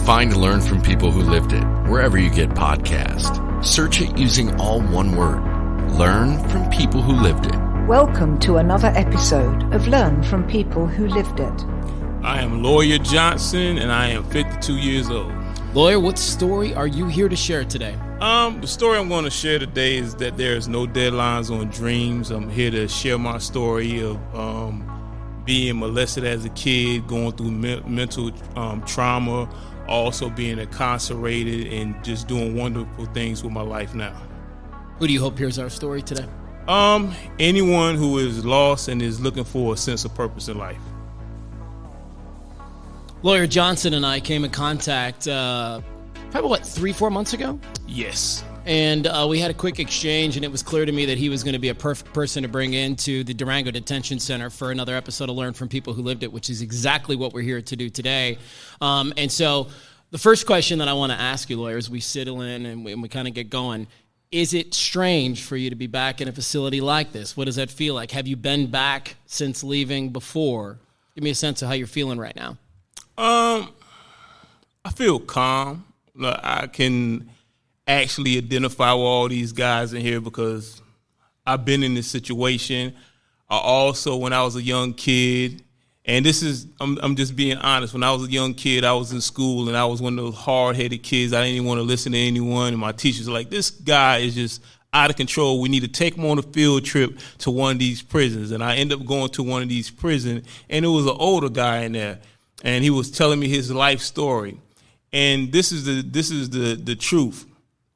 Find and learn from people who lived it wherever you get podcasts. Search it using all one word. Learn from people who lived it. Welcome to another episode of Learn from People Who Lived It. I am Lawyer Johnson, and I am 52 years old. Lawyer, what story are you here to share today? The story I'm going to share today is that there's no deadlines on dreams. I'm here to share my story of being molested as a kid, going through mental trauma, also being incarcerated, and just doing wonderful things with my life now. Who do you hope hears our story today? Anyone who is lost and is looking for a sense of purpose in life. Lawyer Johnson and I came in contact probably, 3-4 months ago? Yes. And we had a quick exchange, and it was clear to me that he was going to be a perfect person to bring into the Durango Detention Center for another episode of Learn from People Who Lived It, which is exactly what we're here to do today. And so the first question that I want to ask you, Lawyer, as we settle in and we kind of get going, is it strange for you to be back in a facility like this? What does that feel like? Have you been back since leaving before? Give me a sense of how you're feeling right now. I feel calm. I can actually identify with all these guys in here because I've been in this situation. I also, when I was a young kid, and this is, I'm just being honest, when I was a young kid, I was in school and I was one of those hard-headed kids. I didn't even want to listen to anyone, and my teachers were like, this guy is just out of control. We need to take him on a field trip to one of these prisons. And I ended up going to one of these prisons, and it was an older guy in there, and he was telling me his life story. And this is the truth.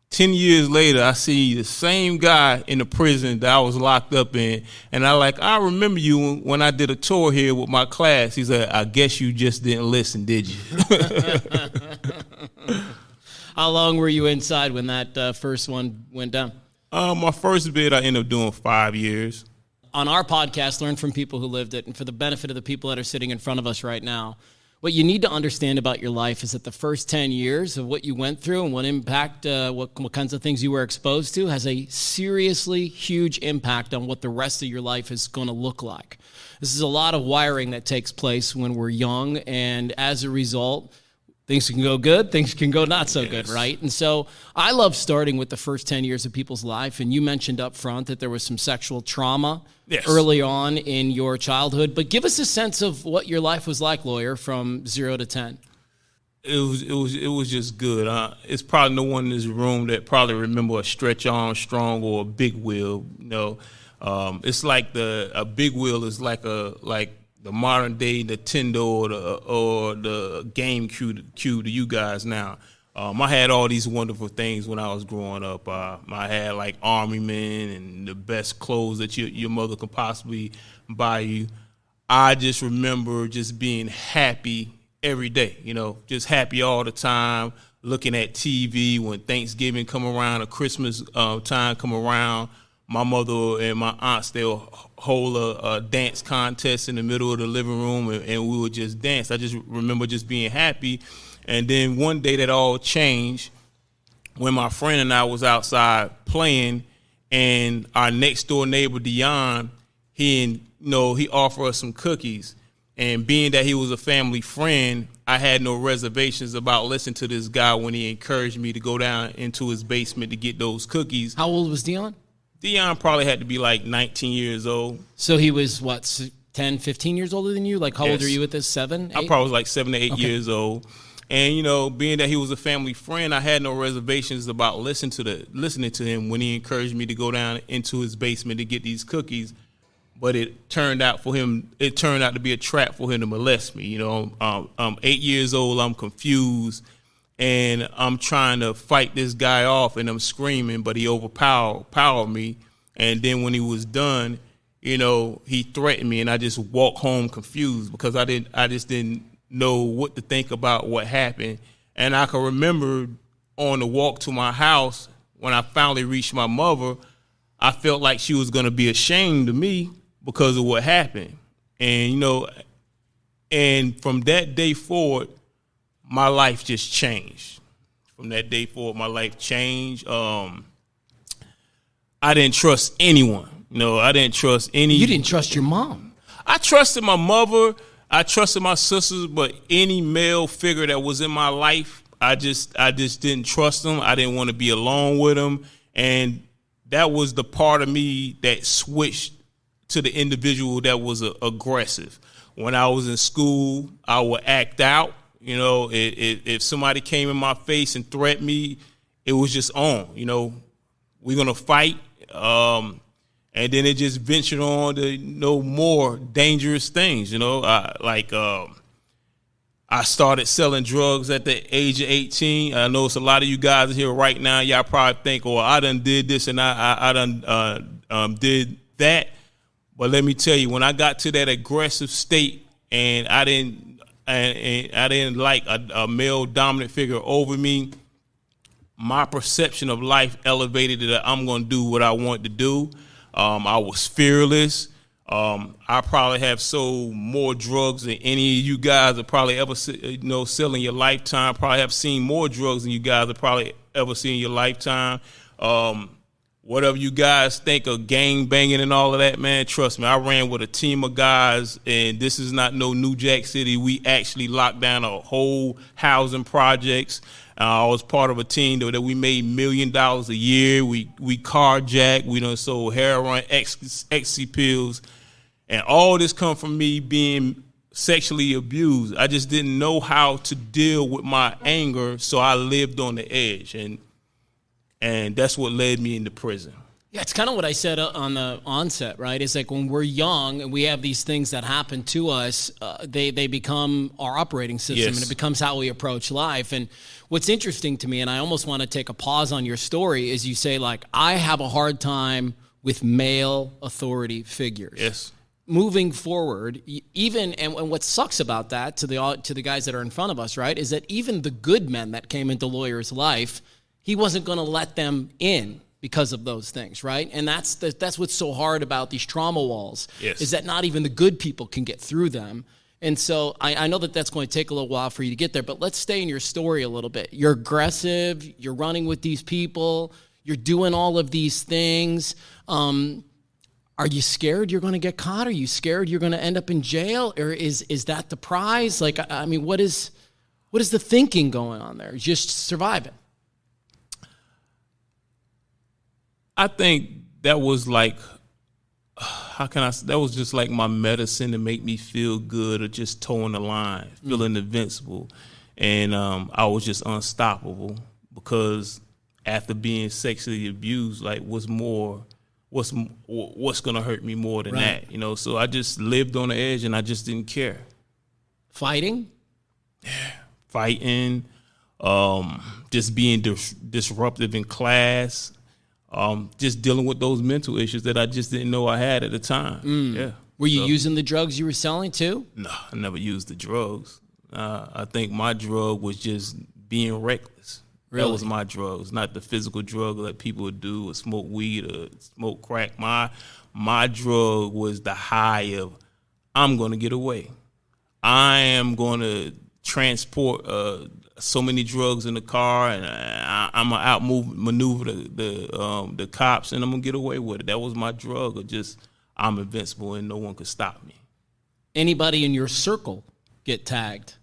10 years later, I see the same guy in the prison that I was locked up in. And I remember you when I did a tour here with my class. He said, I guess you just didn't listen, did you? How long were you inside when that first one went down? My first bid, I ended up doing 5 years. On our podcast, Learn from People Who Lived It, and for the benefit of the people that are sitting in front of us right now, what you need to understand about your life is that the first 10 years of what you went through and what impact, what kinds of things you were exposed to has a seriously huge impact on what the rest of your life is going to look like. This is a lot of wiring that takes place when we're young, and as a result, things can go good, things can go not so good, right? And so I love starting with the first 10 years of people's life, and you mentioned up front that there was some sexual trauma early on in your childhood, but give us a sense of what your life was like, Lawyer, from 0 to 10. It was just good. It's probably no one in this room that probably remember a Stretch Armstrong or a Big Wheel. It's like a Big Wheel is like the modern day Nintendo or the GameCube to you guys now. I had all these wonderful things when I was growing up. I had like Army men and the best clothes that your mother could possibly buy you. I just remember just being happy every day, just happy all the time, looking at TV when Thanksgiving come around or Christmas time come around. My mother and my aunts, they'll hold a dance contest in the middle of the living room, and we would just dance. I just remember just being happy. And then one day that all changed when my friend and I was outside playing, and our next door neighbor, Dion, he offered us some cookies. And being that he was a family friend, I had no reservations about listening to this guy when he encouraged me to go down into his basement to get those cookies. How old was Dion? Dion probably had to be like 19 years old. So he was, 10, 15 years older than you? Like, how old are you at this, 7, 8? I probably was like 7 to 8 years old. And, being that he was a family friend, I had no reservations about listening to him when he encouraged me to go down into his basement to get these cookies. But it turned out to be a trap for him to molest me. I'm 8 years old, I'm confused, and I'm trying to fight this guy off, and I'm screaming, but he overpowered me. And then when he was done, he threatened me, and I just walked home confused because I just didn't know what to think about what happened. And I can remember on the walk to my house, when I finally reached my mother, I felt like she was going to be ashamed of me because of what happened. And, and from that day forward, my life just changed. From that day forward, my life changed. I didn't trust anyone. I didn't trust any. You didn't trust your mom? I trusted my mother. I trusted my sisters, but any male figure that was in my life, I just didn't trust them. I didn't want to be alone with them, and that was the part of me that switched to the individual that was aggressive. When I was in school, I would act out. You know, if somebody came in my face and threatened me, it was just on. You know, we're gonna fight. And then it just ventured on to more dangerous things. You know, I started selling drugs at the age of 18. I know it's a lot of you guys here right now. Y'all probably think, "Oh, I done did this and I done did that." But let me tell you, when I got to that aggressive state and I didn't like a male dominant figure over me, my perception of life elevated that I'm going to do what I want to do. I was fearless. I probably have sold more drugs than any of you guys have probably ever sell in your lifetime. Probably have seen more drugs than you guys have probably ever seen in your lifetime. Whatever you guys think of gang banging and all of that, man, trust me, I ran with a team of guys, and this is not no New Jack City. We actually locked down a whole housing projects. I was part of a team that we made $1 million a year. We carjacked. We done sold heroin, ecstasy pills, and all this come from me being sexually abused. I just didn't know how to deal with my anger, so I lived on the edge, and that's what led me into prison. Yeah, it's kind of what I said on the onset, right? It's like when we're young and we have these things that happen to us, they become our operating system, Yes. and it becomes how we approach life. And what's interesting to me, and I almost want to take a pause on your story, is you say, like, I have a hard time with male authority figures. Yes. Moving forward, even and what sucks about that to the guys that are in front of us, right, is that even the good men that came into Lawyer's life, he wasn't going to let them in because of those things, right? And that's what's so hard about these trauma walls, Yes. is that not even the good people can get through them. And so I know that that's going to take a little while for you to get there, but let's stay in your story a little bit. You're aggressive, you're running with these people, you're doing all of these things. Are you scared you're going to get caught? Are you scared you're going to end up in jail? Or is that the prize? Like, I mean, what is the thinking going on there? Just surviving. I think that was like, that was just like my medicine to make me feel good, or just towing the line, feeling invincible. And I was just unstoppable, because after being sexually abused, like, what's going to hurt me more than Right. that? You know, so I just lived on the edge, and I just didn't care. Fighting? Fighting, just being disruptive in class, just dealing with those mental issues that I just didn't know I had at the time. Yeah. Were you using the drugs you were selling too? No, I never used the drugs. I think my drug was just being reckless. Really? That was my drug. It's not the physical drug that people would do, or smoke weed or smoke crack. My drug was the high of, I'm going to get away. I am going to transport so many drugs in the car, and I'm going to outmaneuver the cops, and I'm going to get away with it. That was my drug, of just, I'm invincible and no one could stop me. Anybody in your circle get tagged?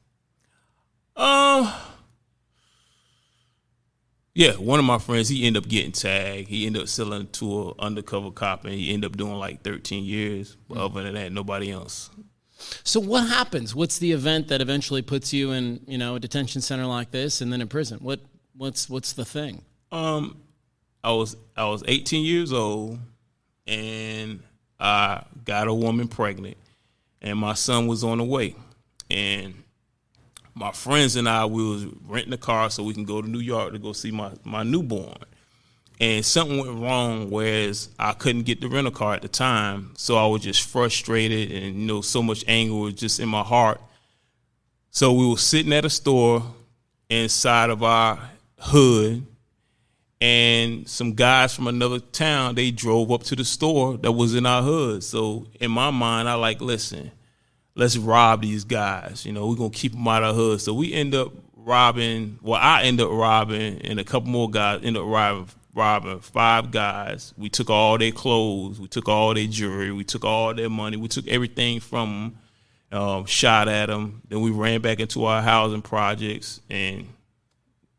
Yeah, one of my friends, he ended up getting tagged. He ended up selling to an undercover cop, and he ended up doing like 13 years. But other than that, nobody else. So what happens? What's the event that eventually puts you in, a detention center like this, and then in prison? What's the thing? I was 18 years old, and I got a woman pregnant, and my son was on the way. And my friends and I, we was renting a car so we can go to New York to go see my newborn. And something went wrong, whereas I couldn't get the rental car at the time. So I was just frustrated, and, so much anger was just in my heart. So we were sitting at a store inside of our hood, and some guys from another town, they drove up to the store that was in our hood. So in my mind, I like, listen, let's rob these guys. We're going to keep them out of the hood. So we end up robbing, I end up robbing, and a couple more guys end up robbing 5 guys. We took all their clothes. We took all their jewelry. We took all their money. We took everything from them. shot at him. Then we ran back into our housing projects, and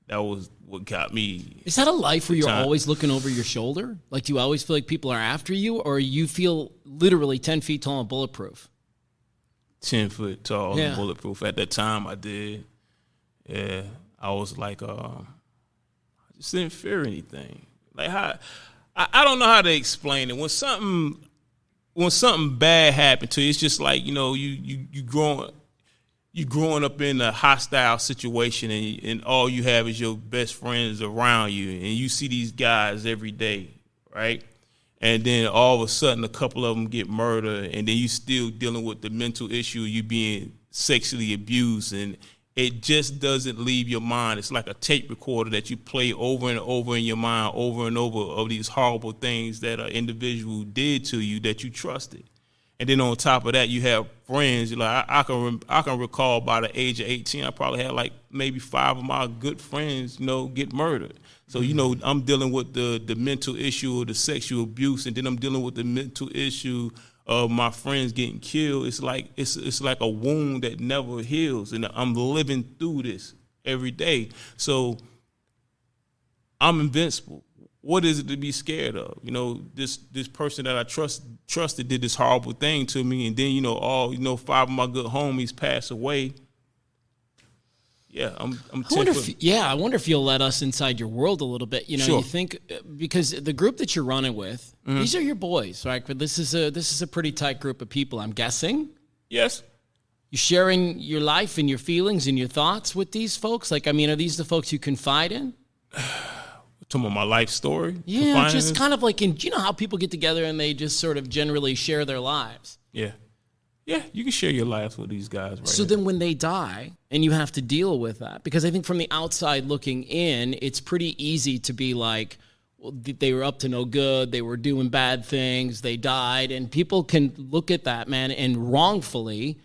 that was what got me. Is that a life where you're always looking over your shoulder? Like, do you always feel like people are after you, or you feel literally 10 feet tall and bulletproof? 10 foot tall and bulletproof. At that time, I did. Yeah, I was like, I just didn't fear anything. Like, I don't know how to explain it. When something bad happened to you, it's just like, you growing up in a hostile situation, and all you have is your best friends around you, and you see these guys every day, right? And then all of a sudden, a couple of them get murdered, and then you still dealing with the mental issue of you being sexually abused, and it just doesn't leave your mind. It's like a tape recorder that you play over and over in your mind, over and over, of these horrible things that an individual did to you that you trusted. And then on top of that, you have friends. Like I can recall by the age of 18, I probably had like maybe 5 of my good friends, get murdered. So, I'm dealing with the mental issue of the sexual abuse, and then I'm dealing with the mental issue of my friends getting killed. It's like a wound that never heals, and I'm living through this every day. So I'm invincible. What is it to be scared of? This person that I trusted did this horrible thing to me, and then 5 of my good homies pass away. Yeah, I'm. I wonder if you'll let us inside your world a little bit. Sure. You think, because the group that you're running with, these are your boys, right? But this is a pretty tight group of people, I'm guessing. Yes. You sharing your life and your feelings and your thoughts with these folks? Like, are these the folks you confide in? Talking about my life story? Yeah, just kind of like how people get together and they just sort of generally share their lives. Yeah. Yeah, you can share your lives with these guys, right? So then when they die and you have to deal with that, because I think from the outside looking in, it's pretty easy to be like, well, they were up to no good, they were doing bad things, they died, and people can look at that, man, and wrongfully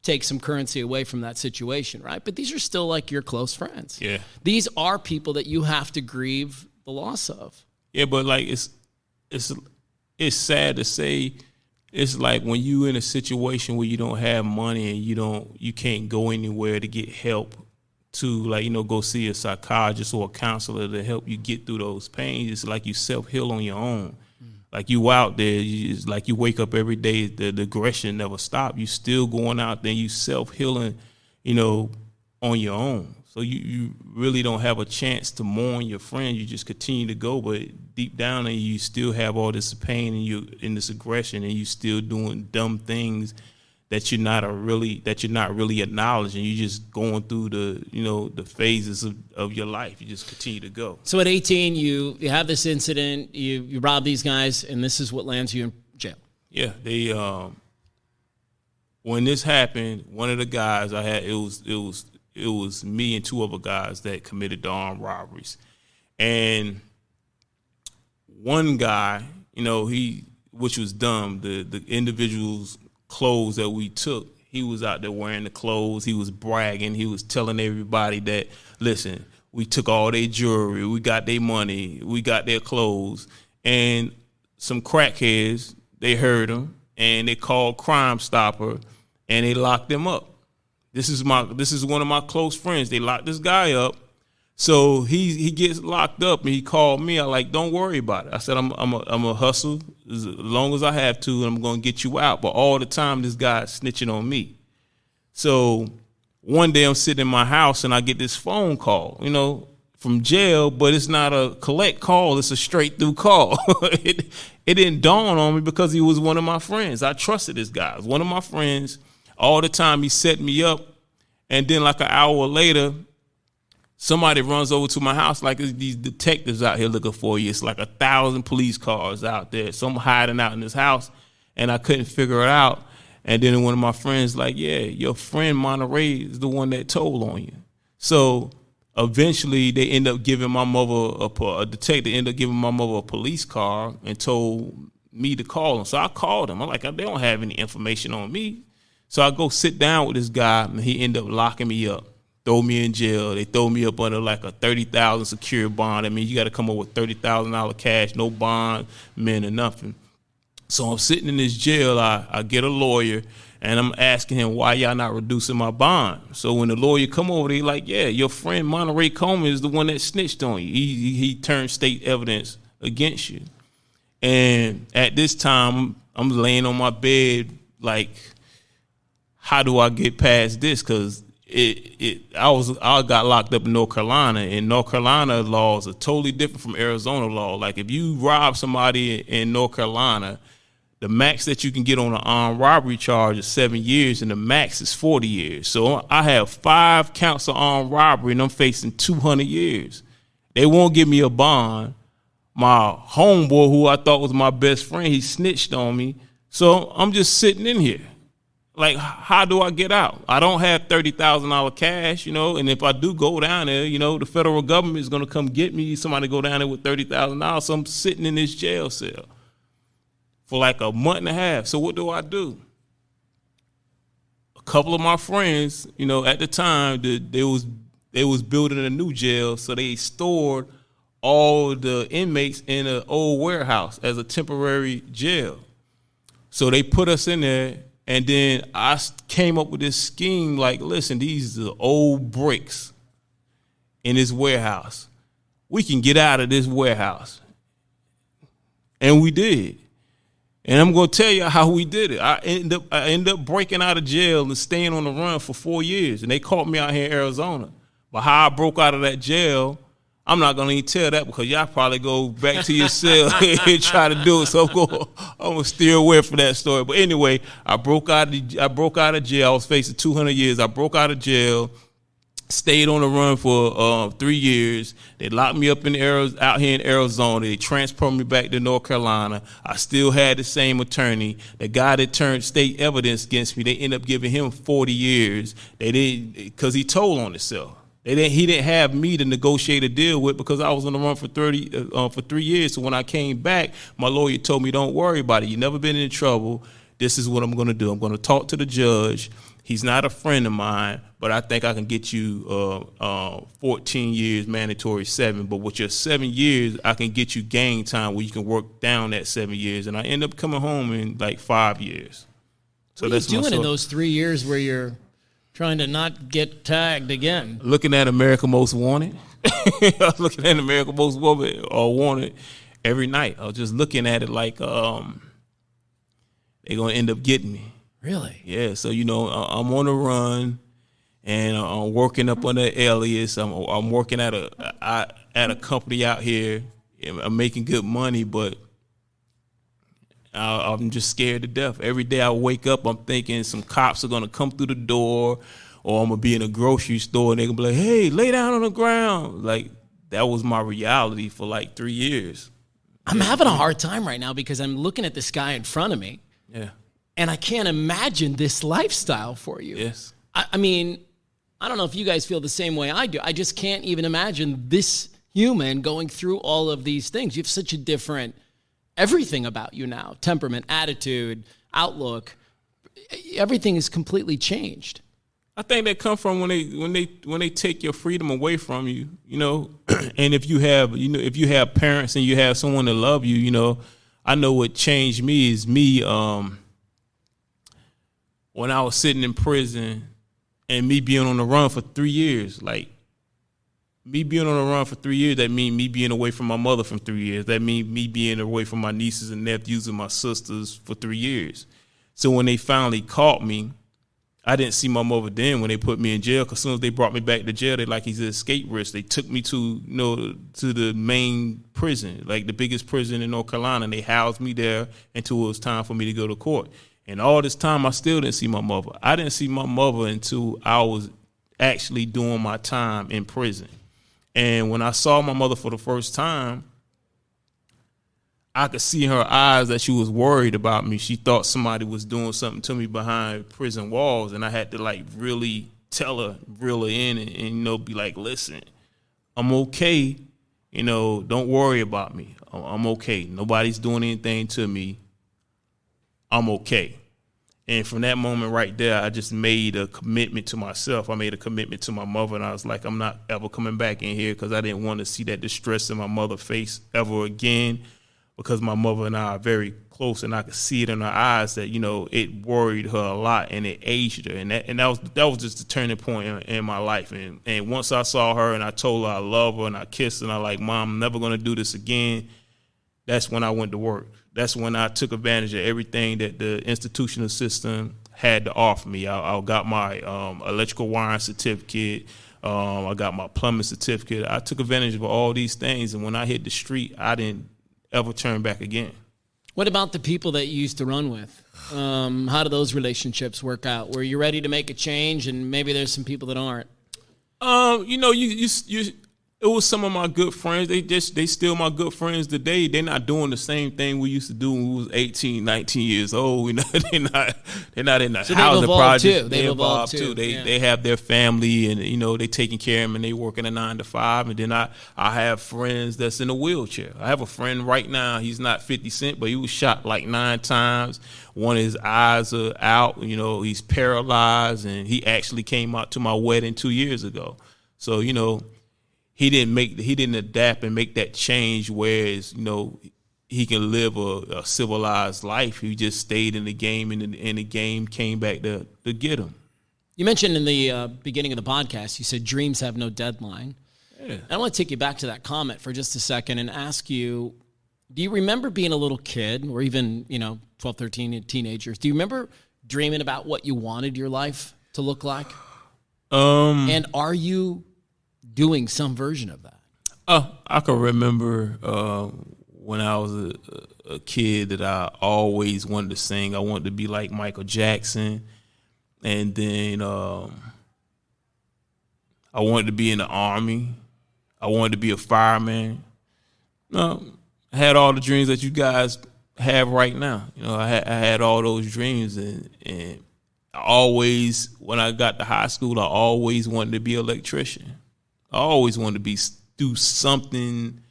take some currency away from that situation, right? But these are still like your close friends. Yeah. These are people that you have to grieve the loss of. Yeah, but like it's sad to say. It's like when you in a situation where you don't have money and you can't go anywhere to get help to go see a psychologist or a counselor to help you get through those pains. It's like you self-heal on your own. Like you out there, it's like you wake up every day, the aggression never stops. You still going out there, you self-healing, on your own. So you really don't have a chance to mourn your friend. You just continue to go, but deep down and you still have all this pain and you in this aggression, and you still doing dumb things that you're not really acknowledging. You're just going through the phases of your life. You just continue to go. So at 18, you have this incident, you rob these guys, and this is what lands you in jail. Yeah, they when this happened, one of the guys I had, it was me and 2 other guys that committed the armed robberies. And one guy, which was dumb, the individual's clothes that we took, he was out there wearing the clothes. He was bragging. He was telling everybody that, listen, we took all their jewelry, we got their money, we got their clothes. And some crackheads, they heard him, and they called Crime Stopper, and they locked him up. This is one of my close friends. They locked this guy up. So he gets locked up, and he called me. I like, don't worry about it. I said, I'm a hustle as long as I have to, and I'm going to get you out. But all the time, this guy's snitching on me. So one day I'm sitting in my house, and I get this phone call, from jail, but it's not a collect call. It's a straight through call. It didn't dawn on me because he was one of my friends. I trusted this guy. He was one of my friends. All the time he set me up, and then like an hour later, somebody runs over to my house like these detectives out here looking for you. It's like 1,000 police cars out there. So I'm hiding out in this house, and I couldn't figure it out. And then one of my friends like, yeah, your friend Monterey is the one that told on you. So eventually they end up giving my mother a detective ended up giving my mother a police car and told me to call him. So I called him. I'm like, they don't have any information on me. So I go sit down with this guy, and he ended up locking me up, throw me in jail. They throw me up under like a $30,000 secure bond. I mean, you got to come up with $30,000 cash, no bond, men or nothing. So I'm sitting in this jail. I get a lawyer, And I'm asking him, why y'all not reducing my bond? So when the lawyer come over, they like, yeah, your friend Monterey Coleman is the one that snitched on you. He turned state evidence against you. And at this time, I'm laying on my bed like, how do I get past this? Because I got locked up in North Carolina, and North Carolina laws are totally different from Arizona law. Like if you rob somebody in North Carolina, the max that you can get on an armed robbery charge is 7 years, and the max is 40 years. So I have 5 counts of armed robbery, and I'm facing 200 years. They won't give me a bond. My homeboy, who I thought was my best friend, he snitched on me. So I'm just sitting in here. Like, how do I get out? I don't have $30,000 cash, and if I do go down there, the federal government is going to come get me. Somebody go down there with $30,000. So I'm sitting in this jail cell for like a month and a half. So what do? A couple of my friends, at the time, they was building a new jail, so they stored all the inmates in an old warehouse as a temporary jail. So they put us in there, and then I came up with this scheme like, listen, these are old bricks in this warehouse. We can get out of this warehouse. And we did. And I'm going to tell you how we did it. I ended up breaking out of jail and staying on the run for 4 years. And they caught me out here in Arizona. But how I broke out of that jail, I'm not going to even tell that because y'all probably go back to your cell and try to do it. So I'm going to steer away from that story. But anyway, I broke out of jail. I was facing 200 years. I broke out of jail, stayed on the run for 3 years. They locked me up out here in Arizona. They transferred me back to North Carolina. I still had the same attorney. The guy that turned state evidence against me, they ended up giving him 40 years. They didn't, because he told on himself. He didn't have me to negotiate a deal with because I was on the run for 3 years. So when I came back, my lawyer told me, don't worry about it. You've never been in trouble. This is what I'm going to do. I'm going to talk to the judge. He's not a friend of mine, but I think I can get you 14 years, mandatory 7. But with your 7 years, I can get you gang time where you can work down that 7 years. And I end up coming home in like 5 years. So what are you doing in those 3 years where you're trying to not get tagged again? Looking at America Most Wanted. I was looking at America Most Wanted every night. I was just looking at it like they're going to end up getting me. Really? Yeah. So, I'm on the run, and I'm working up on the alias. I'm working at a company out here. I'm making good money, but I'm just scared to death. Every day I wake up, I'm thinking some cops are going to come through the door, or I'm going to be in a grocery store and they're going to be like, hey, lay down on the ground. Like, that was my reality for like 3 years. I'm having a hard time right now because I'm looking at this guy in front of me. Yeah. And I can't imagine this lifestyle for you. Yes. I mean, I don't know if you guys feel the same way I do. I just can't even imagine this human going through all of these things. You have such a different everything about you now. Temperament, attitude, outlook. Everything is completely changed. I think that come from when they take your freedom away from you, and if you have parents and you have someone that love you, I know what changed me is me when I was sitting in prison and me being on the run for 3 years. Like, me being on the run for 3 years, that mean me being away from my mother for 3 years. That mean me being away from my nieces and nephews and my sisters for 3 years. So when they finally caught me, I didn't see my mother then when they put me in jail, because as soon as they brought me back to jail, they like he's an escape risk. They took me to the main prison, like the biggest prison in North Carolina, and they housed me there until it was time for me to go to court. And all this time, I still didn't see my mother. I didn't see my mother until I was actually doing my time in prison. And when I saw my mother for the first time, I could see in her eyes that she was worried about me. She thought somebody was doing something to me behind prison walls, and I had to like really tell her, reel her in, and be like, listen, I'm okay. Don't worry about me. I'm okay. Nobody's doing anything to me. I'm okay. And from that moment right there, I just made a commitment to myself. I made a commitment to my mother, and I was like, I'm not ever coming back in here, because I didn't want to see that distress in my mother's face ever again. because my mother and I are very close, and I could see it in her eyes that, you know, it worried her a lot and it aged her. And that was just the turning point in my life. And once I saw her and I told her I love her and I kissed her and I like, Mom, I'm never going to do this again, that's when I went to work. That's when I took advantage of everything that the institutional system had to offer me. I got my electrical wiring certificate. I got my plumbing certificate. I took advantage of all these things. And when I hit the street, I didn't ever turn back again. What about the people that you used to run with? How do those relationships work out? Were you ready to make a change, and maybe there's some people that aren't? You know, it was some of my good friends. They still my good friends today. They're not doing the same thing we used to do when we was 18, 19 years old. You know, they're not in the housing project. They evolved too. They have their family, and you know, they taking care of them, and they working a 9 to 5. And then I have friends that's in a wheelchair. I have a friend right now. He's not 50 Cent, but he was shot like 9 times. One of his eyes are out. You know, he's paralyzed, and he actually came out to my wedding 2 years ago. So, you know, he didn't adapt and make that change, whereas, you know, he can live a civilized life. He just stayed in the game, and the game came back to get him. You mentioned in the beginning of the podcast, you said dreams have no deadline. Yeah. And I want to take you back to that comment for just a second and ask you, do you remember being a little kid, or even, you know, 12, 13, teenagers? Do you remember dreaming about what you wanted your life to look like? And are you doing some version of that? I can remember when I was a kid that I always wanted to sing. I wanted to be like Michael Jackson. And then I wanted to be in the Army. I wanted to be a fireman. I had all the dreams that you guys have right now. You know, I had all those dreams, and I always, when I got to high school, I always wanted to be an electrician. I always wanted to do something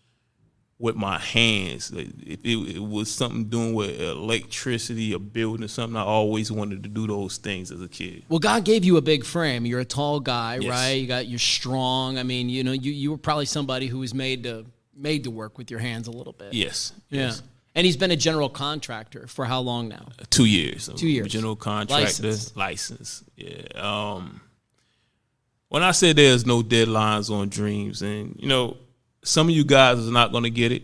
with my hands. If it was something doing with electricity or building or something, I always wanted to do those things as a kid. Well, God gave you a big frame. You're a tall guy, Yes. right? You're strong. I mean, you know, you were probably somebody who was made to work with your hands a little bit. Yes. Yeah. Yes. And he's been a general contractor for how long now? 2 years. 2 years. General contractor. License. Yeah. When I say there's no deadlines on dreams, and, you know, some of you guys is not going to get it.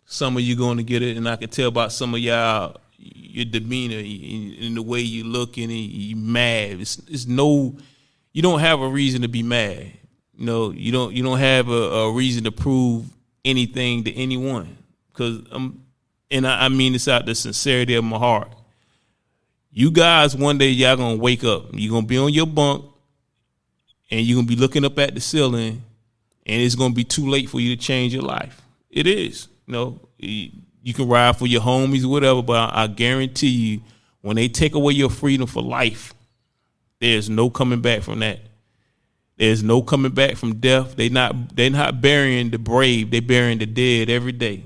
Some of you going to get it, and I can tell by some of y'all, your demeanor and the way you look, and you mad. It's no, you don't have a reason to be mad. You know, you don't have a reason to prove anything to anyone, because I mean this out the sincerity of my heart. You guys, one day y'all gonna wake up. You're gonna be on your bunk, and you're gonna be looking up at the ceiling, and it's gonna be too late for you to change your life. It is. You know, you can ride for your homies or whatever, but I guarantee you, when they take away your freedom for life, there's no coming back from that. There's no coming back from death. They're not burying the brave. They're burying the dead every day.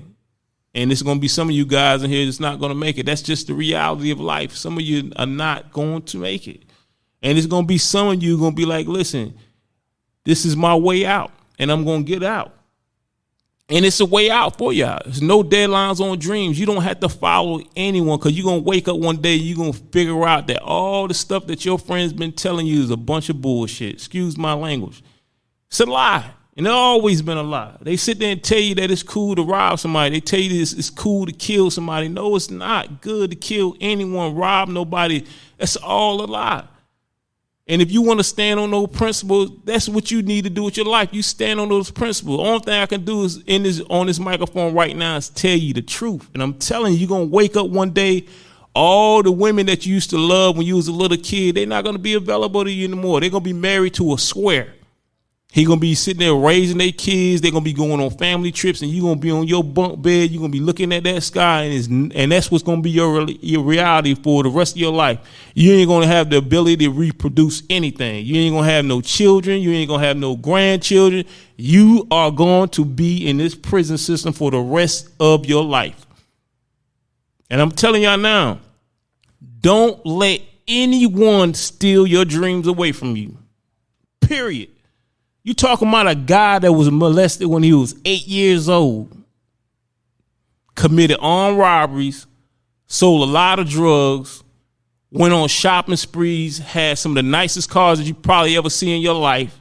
And it's going to be some of you guys in here that's not going to make it. That's just the reality of life. Some of you are not going to make it. And it's going to be some of you going to be like, listen, this is my way out, and I'm going to get out. And it's a way out for y'all. There's no deadlines on dreams. You don't have to follow anyone, because you're going to wake up one day, you're going to figure out that all the stuff that your friends been telling you is a bunch of bullshit. Excuse my language. It's a lie. And it's always been a lie. They sit there and tell you that it's cool to rob somebody. They tell you it's cool to kill somebody. No, it's not good to kill anyone, rob nobody. That's all a lie. And if you want to stand on those principles, that's what you need to do with your life. You stand on those principles. The only thing I can do is on this microphone right now is tell you the truth. And I'm telling you, you're going to wake up one day, all the women that you used to love when you was a little kid, they're not going to be available to you anymore. They're going to be married to a square. He's going to be sitting there raising their kids. They're going to be going on family trips, and you're going to be on your bunk bed. You're going to be looking at that sky, and that's what's going to be your reality for the rest of your life. You ain't going to have the ability to reproduce anything. You ain't going to have no children. You ain't going to have no grandchildren. You are going to be in this prison system for the rest of your life. And I'm telling y'all now, don't let anyone steal your dreams away from you. Period. You talking about a guy that was molested when he was 8 years old. committed armed robberies, sold a lot of drugs, went on shopping sprees, had some of the nicest cars that you probably ever see in your life,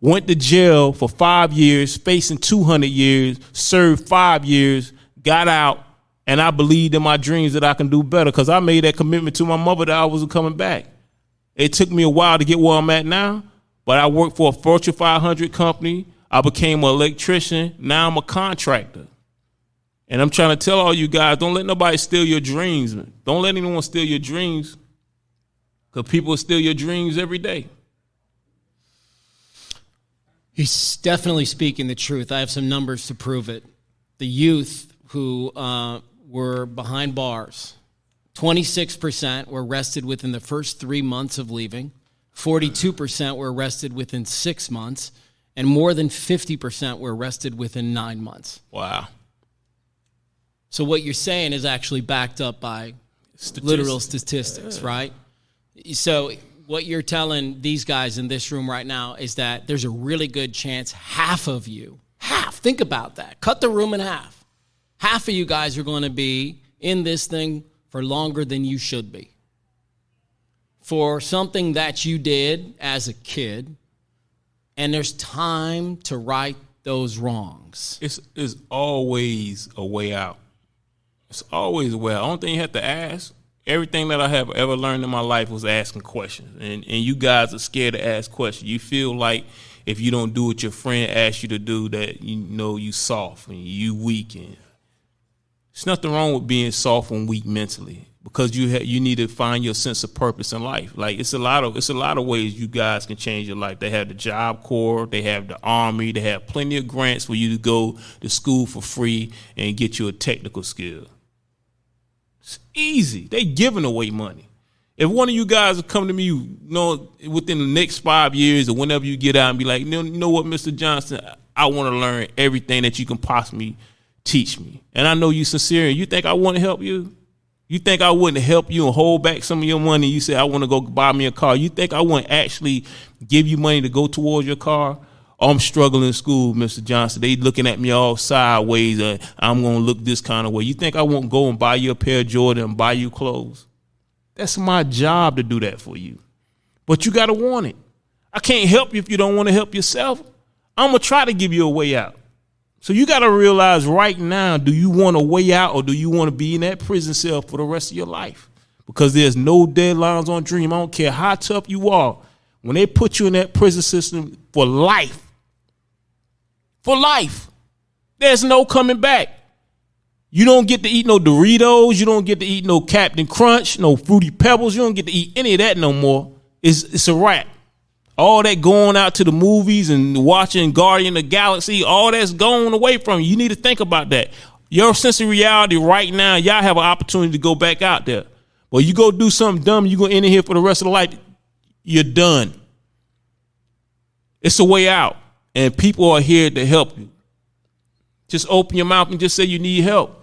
went to jail for 5 years, facing 200 years, served 5 years, got out, and I believed in my dreams that I can do better because I made that commitment to my mother that I wasn't coming back. It took me a while to get where I'm at now, but I worked for a Fortune 500 company. I became an electrician. Now I'm a contractor. And I'm trying to tell all you guys, don't let nobody steal your dreams. Don't let anyone steal your dreams because people steal your dreams every day. He's definitely speaking the truth. I have some numbers to prove it. The youth who were behind bars, 26% were arrested within the first 3 months of leaving, 42% were arrested within 6 months, and more than 50% were arrested within 9 months. Wow. So what you're saying is actually backed up by literal statistics, right? So what you're telling these guys in this room right now is that there's a really good chance half of you, think about that, cut the room in half. Half of you guys are going to be in this thing for longer than you should be. For something that you did as a kid, and there's time to right those wrongs. It's always a way out. It's always a way out. The only thing you have to ask, everything that I have ever learned in my life was asking questions. And you guys are scared to ask questions. You feel like if you don't do what your friend asks you to do, that you know you soft and you weak. And there's nothing wrong with being soft and weak mentally because you need to find your sense of purpose in life. Like it's a lot of ways you guys can change your life. They have the Job Corps, they have the Army, they have plenty of grants for you to go to school for free and get you a technical skill. It's easy. They giving away money. If one of you guys would come to me, within the next 5 years or whenever you get out and be like, you know what, Mr. Johnson, I want to learn everything that you can possibly teach me. And I know you sincere. You think I want to help you? You think I wouldn't help you and hold back some of your money? You say I want to go buy me a car. You think I wouldn't actually give you money to go towards your car? Oh, I'm struggling in school, Mr. Johnson. They looking at me all sideways. I'm going to look this kind of way. You think I won't go and buy you a pair of Jordan and buy you clothes? That's my job to do that for you. But you got to want it. I can't help you if you don't want to help yourself. I'm going to try to give you a way out. So you got to realize right now, do you want a way out or do you want to be in that prison cell for the rest of your life? Because there's no deadlines on dream. I don't care how tough you are. When they put you in that prison system for life, there's no coming back. You don't get to eat no Doritos. You don't get to eat no Captain Crunch, no Fruity Pebbles. You don't get to eat any of that no more. It's a wrap. All that going out to the movies and watching Guardian of the Galaxy, all that's going away from you. You need to think about that. Your sense of reality right now, y'all have an opportunity to go back out there. Well, you go do something dumb, you go in here for the rest of the life, you're done. It's a way out, and people are here to help you. Just open your mouth and just say you need help.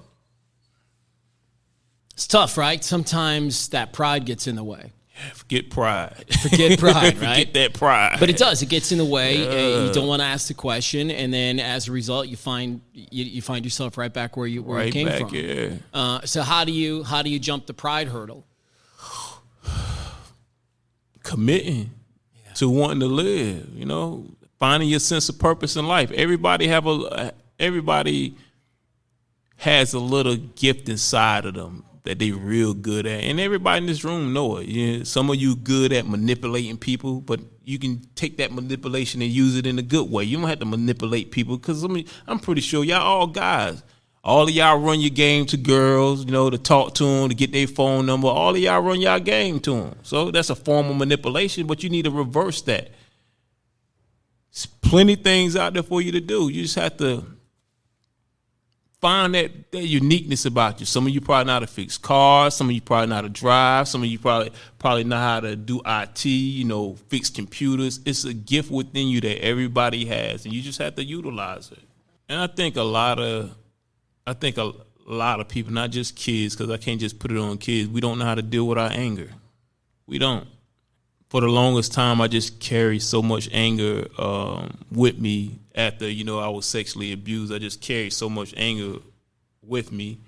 It's tough, right? Sometimes that pride gets in the way. Forget pride. Forget pride, right? Forget that pride. But it does. It gets in the way. You don't want to ask the question, and then as a result, you find yourself right back where you came from. Yeah. So how do you jump the pride hurdle? Committing to wanting to live. Finding your sense of purpose in life. Everybody has a little gift inside of them that they real good at. And everybody in this room know it. Yeah, some of you good at manipulating people, but you can take that manipulation and use it in a good way. You don't have to manipulate people because I'm pretty sure y'all all guys. All of y'all run your game to girls, to talk to them, to get their phone number. All of y'all run y'all game to them. So that's a form of manipulation, but you need to reverse that. There's plenty of things out there for you to do. You just have to find that uniqueness about you. Some of you probably know how to fix cars. Some of you probably know how to drive. Some of you probably know how to do IT, fix computers. It's a gift within you that everybody has, and you just have to utilize it. And I think a lot of people, not just kids, because I can't just put it on kids, we don't know how to deal with our anger. We don't. For the longest time, I just carried so much anger with me after, I was sexually abused. I just carried so much anger with me.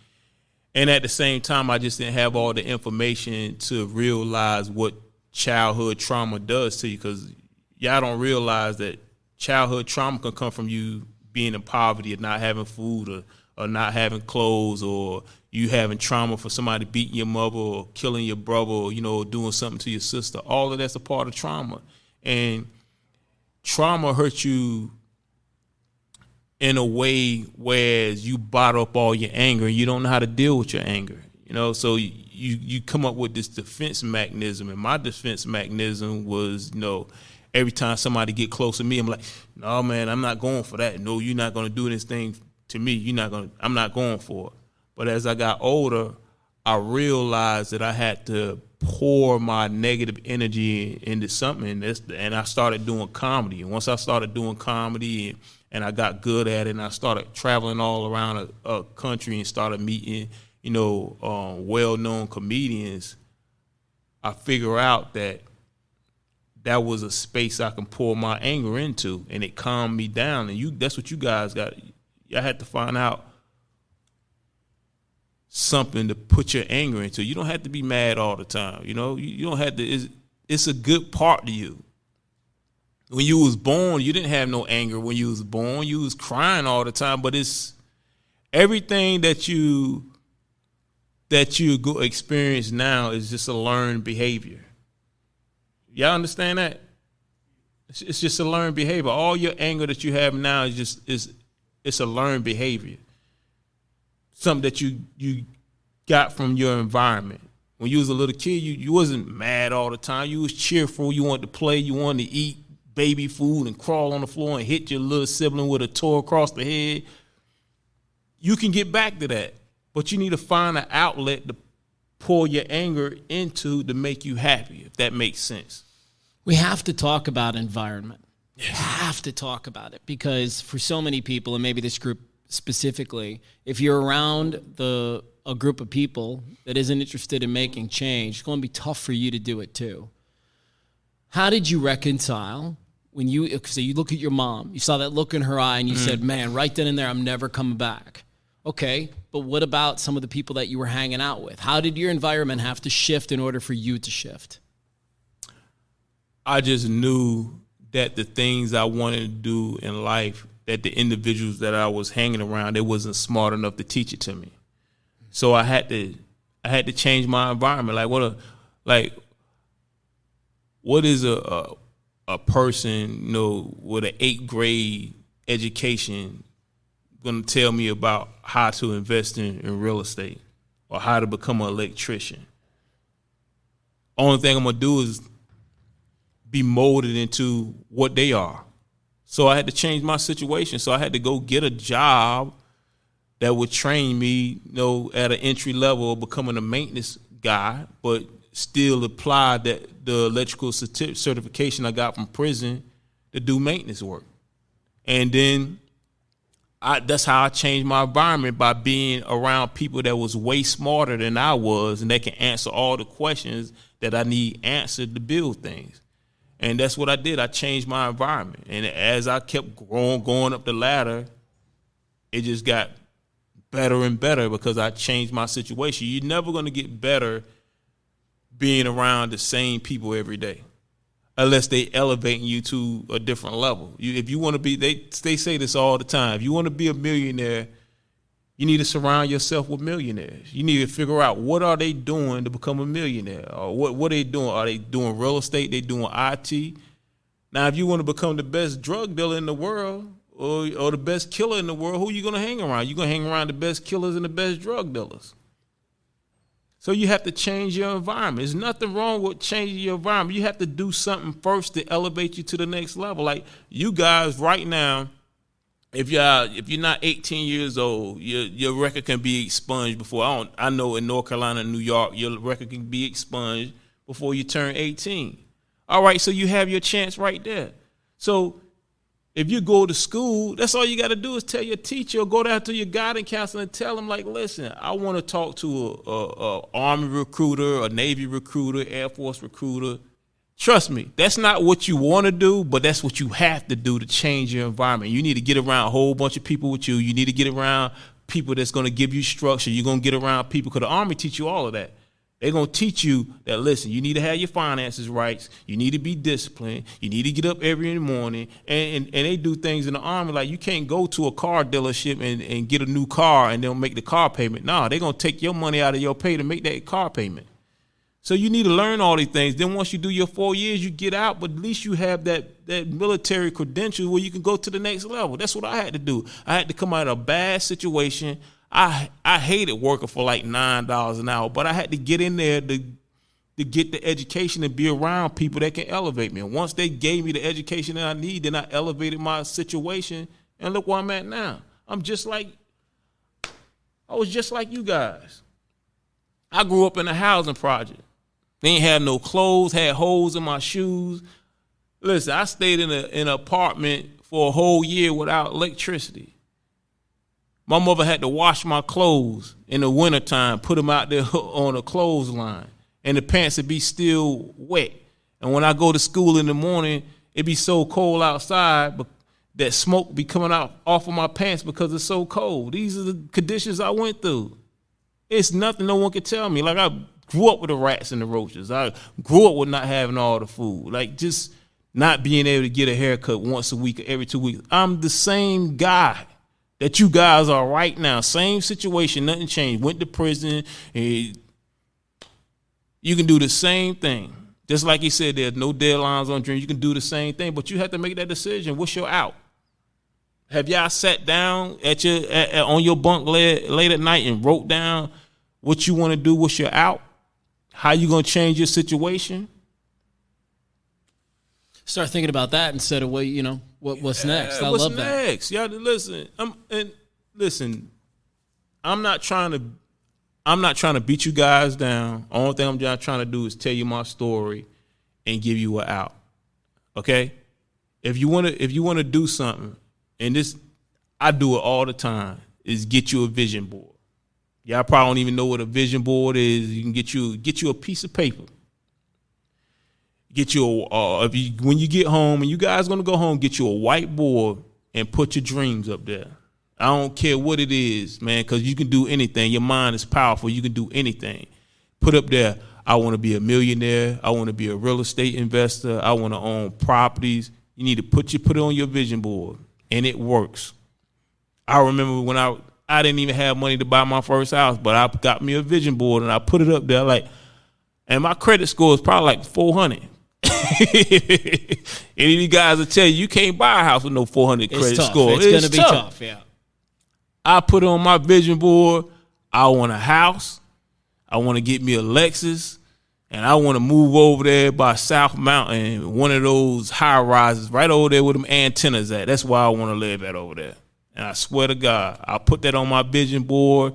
And at the same time, I just didn't have all the information to realize what childhood trauma does to you, because y'all don't realize that childhood trauma can come from you being in poverty and not having food or not having clothes, or you having trauma for somebody beating your mother or killing your brother, or, doing something to your sister. All of that's a part of trauma. And trauma hurts you in a way whereas you bottle up all your anger and you don't know how to deal with your anger. So you come up with this defense mechanism, and my defense mechanism was, every time somebody get close to me, I'm like, no, man, I'm not going for that. No, you're not going to do this thing to me. I'm not going for it. But as I got older, I realized that I had to pour my negative energy into something, and I started doing comedy. And once I started doing comedy and I got good at it, and I started traveling all around a country and started meeting, well-known comedians, I figured out that was a space I can pour my anger into, and it calmed me down. And that's what you guys got. I had to find out something to put your anger into. You don't have to be mad all the time. You don't have to. It's a good part to you. When you was born, you didn't have no anger. When you was born, you was crying all the time. But it's everything that you go experience now is just a learned behavior. Y'all understand that? It's just a learned behavior. All your anger that you have now it's a learned behavior. Something that you got from your environment. When you was a little kid, you wasn't mad all the time. You was cheerful. You wanted to play. You wanted to eat baby food and crawl on the floor and hit your little sibling with a toy across the head. You can get back to that, but you need to find an outlet to pour your anger into to make you happy, if that makes sense. We have to talk about environment. Yes. We have to talk about it, because for so many people, and maybe this group specifically, if you're around a group of people that isn't interested in making change, it's going to be tough for you to do it too. How did you reconcile when you look at your mom, you saw that look in her eye and you said, man, right then and there, I'm never coming back. Okay, but what about some of the people that you were hanging out with? How did your environment have to shift in order for you to shift? I just knew that the things I wanted to do in life, that the individuals that I was hanging around, they wasn't smart enough to teach it to me. So I had to change my environment. What is a person, with an 8th grade education going to tell me about how to invest in real estate or how to become an electrician? Only thing I'm going to do is be molded into what they are. So I had to change my situation. So I had to go get a job that would train me, at an entry level of becoming a maintenance guy, but still apply the electrical certification I got from prison to do maintenance work. And then that's how I changed my environment, by being around people that was way smarter than I was, and they can answer all the questions that I need answered to build things. And that's what I did. I changed my environment. And as I kept going up the ladder, it just got better and better because I changed my situation. You're never going to get better being around the same people every day unless they elevating you to a different level. If you want to be, they say this all the time, if you want to be a millionaire, you need to surround yourself with millionaires. You need to figure out what are they doing to become a millionaire, or what are they doing? Are they doing real estate? They doing IT? Now, if you want to become the best drug dealer in the world or the best killer in the world, who are you going to hang around? You're going to hang around the best killers and the best drug dealers. So you have to change your environment. There's nothing wrong with changing your environment. You have to do something first to elevate you to the next level. Like you guys right now, if you're not 18 years old, your record can be expunged before. I know in North Carolina and New York, your record can be expunged before you turn 18. All right, so you have your chance right there. So if you go to school, that's all you got to do is tell your teacher or go down to your guidance counselor and tell them, like, listen, I want to talk to a Army recruiter, a Navy recruiter, Air Force recruiter. Trust me, that's not what you want to do, but that's what you have to do to change your environment. You need to get around a whole bunch of people with you. You need to get around people that's going to give you structure. You're going to get around people because the Army teach you all of that. They're going to teach you that, listen, you need to have your finances right. You need to be disciplined. You need to get up every morning. And they do things in the Army like you can't go to a car dealership and get a new car and they'll make the car payment. No, they're going to take your money out of your pay to make that car payment. So you need to learn all these things. Then once you do your 4 years, you get out, but at least you have that military credential where you can go to the next level. That's what I had to do. I had to come out of a bad situation. I hated working for like $9 an hour, but I had to get in there to get the education and be around people that can elevate me. And once they gave me the education that I need, then I elevated my situation, and look where I'm at now. I was just like you guys. I grew up in a housing project. They ain't had no clothes, had holes in my shoes. Listen, I stayed in an apartment for a whole year without electricity. My mother had to wash my clothes in the wintertime, put them out there on a clothesline, and the pants would be still wet. And when I go to school in the morning, it'd be so cold outside, but that smoke be coming out off of my pants because it's so cold. These are the conditions I went through. It's nothing no one could tell me. Like, I grew up with the rats and the roaches. I grew up with not having all the food. Like, just not being able to get a haircut once a week or every 2 weeks. I'm the same guy that you guys are right now. Same situation, nothing changed. Went to prison. And you can do the same thing. Just like he said, there's no deadlines on dreams. You can do the same thing, but you have to make that decision. What's your out? Have y'all sat down on your bunk late at night and wrote down what you want to do? What's your out? How you going to change your situation? Start thinking about that instead of what's next. I what's love that. Next? Y'all listen. I'm not trying to beat you guys down. Only thing I'm just trying to do is tell you my story and give you an out. Okay? If you want to do something, and this I do it all the time, is get you a vision board. Y'all probably don't even know what a vision board is. You can get you a piece of paper. Get you when you get home, and you guys gonna go home, get you a whiteboard and put your dreams up there. I don't care what it is, man, because you can do anything. Your mind is powerful. You can do anything. Put up there, I want to be a millionaire. I want to be a real estate investor. I want to own properties. You need to put it on your vision board, and it works. I remember when I didn't even have money to buy my first house, but I got me a vision board, and I put it up there and my credit score is probably like 400. Any of you guys will tell you can't buy a house with no 400 credit score. It's going to be tough, yeah. I put on my vision board, I want a house, I want to get me a Lexus, and I want to move over there by South Mountain, one of those high rises right over there where them antennas at. That's why I want to live at over there. And I swear to God, I put that on my vision board.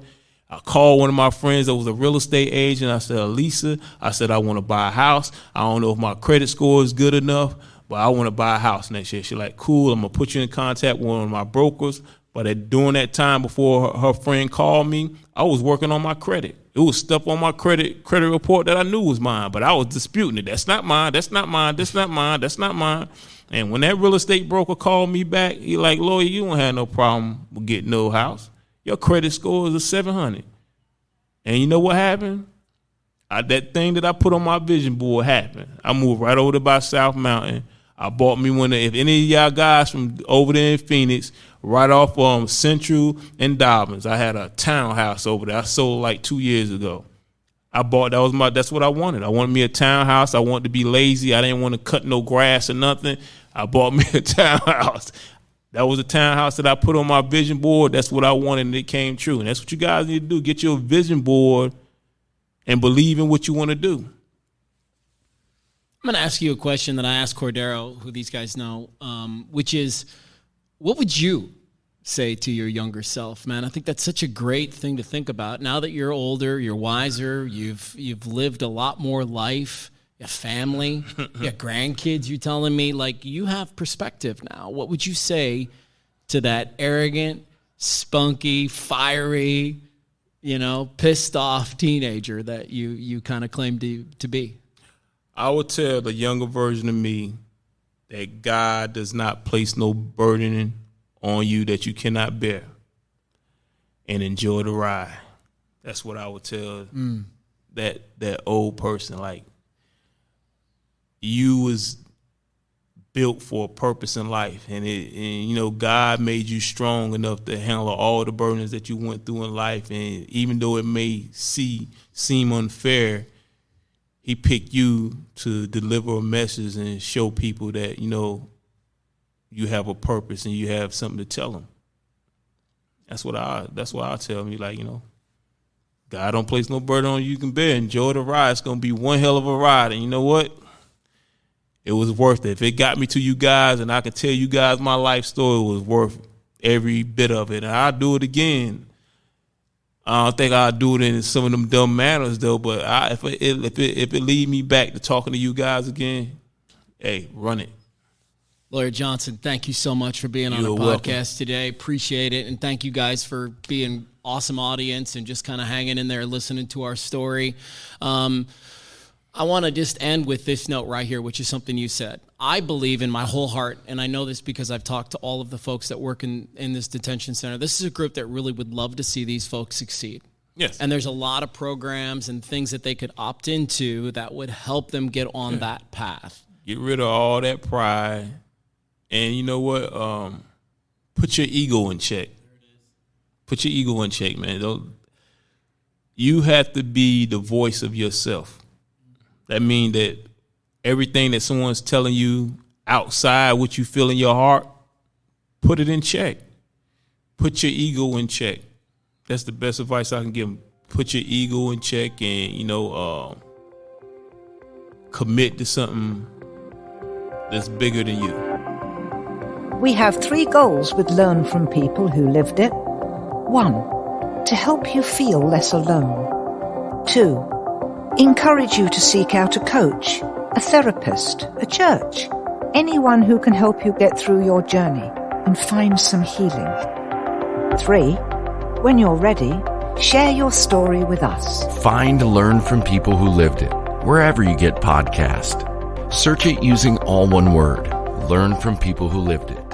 I called one of my friends that was a real estate agent. I said, Elisa, I said, I want to buy a house. I don't know if my credit score is good enough, but I want to buy a house next year. She's like, cool, I'm going to put you in contact with one of my brokers. But during that time before her friend called me, I was working on my credit. It was stuff on my credit report that I knew was mine, but I was disputing it. That's not mine. That's not mine. That's not mine. That's not mine. And when that real estate broker called me back, he like, lawyer, you don't have no problem with getting no house. Your credit score is a 700. And you know what happened? That thing that I put on my vision board happened. I moved right over to by South Mountain. I bought me one. If any of y'all guys from over there in Phoenix, right off Central and Dobbins, I had a townhouse over there. I sold like 2 years ago. That's what I wanted. I wanted me a townhouse. I wanted to be lazy. I didn't want to cut no grass or nothing. I bought me a townhouse. That was a townhouse that I put on my vision board. That's what I wanted, and it came true. And that's what you guys need to do. Get your vision board and believe in what you want to do. I'm going to ask you a question that I asked Cordero, who these guys know, which is, what would you say to your younger self, man? I think that's such a great thing to think about. Now that you're older, you're wiser, you've lived a lot more life, you have family, you have grandkids, you're telling me, like, you have perspective now. What would you say to that arrogant, spunky, fiery, pissed off teenager that you kind of claim to be? I would tell the younger version of me that God does not place no burden on you that you cannot bear. and enjoy the ride. That's what I would tell that old person. Like, you was built for a purpose in life, and you know, God made you strong enough to handle all the burdens that you went through in life. And even though it may seem unfair, He picked you to deliver a message and show people that, you know, you have a purpose and you have something to tell them. That's why I tell me, like, you know, God don't place no burden on you can bear. Enjoy the ride. It's gonna be one hell of a ride, and you know what? It was worth it. If it got me to you guys and I can tell you guys my life story, it was worth every bit of it. And I'll do it again. I don't think I'll do it in some of them dumb manners though, but if it lead me back to talking to you guys again, hey, run it. Lawyer Johnson, thank you so much for being on the podcast today. Appreciate it. And thank you guys for being awesome audience and just kind of hanging in there, listening to our story. I want to just end with this note right here, which is something you said. I believe in my whole heart, and I know this because I've talked to all of the folks that work in this detention center. This is a group that really would love to see these folks succeed. Yes. And there's a lot of programs and things that they could opt into that would help them get on that path. Get rid of all that pride. And you know what? Put your ego in check. Put your ego in check, man. You have to be the voice of yourself. That means that everything that someone's telling you outside what you feel in your heart, put it in check. Put your ego in check. That's the best advice I can give them. Put your ego in check and, you know, commit to something that's bigger than you. We have 3 goals with Learn from People Who Lived It. 1. To help you feel less alone. 2. Encourage you to seek out a coach, a therapist, a church, anyone who can help you get through your journey and find some healing. 3. When you're ready, share your story with us. Find Learn from People Who Lived It wherever you get podcasts. Search it using all one word. Learn from People Who Lived It.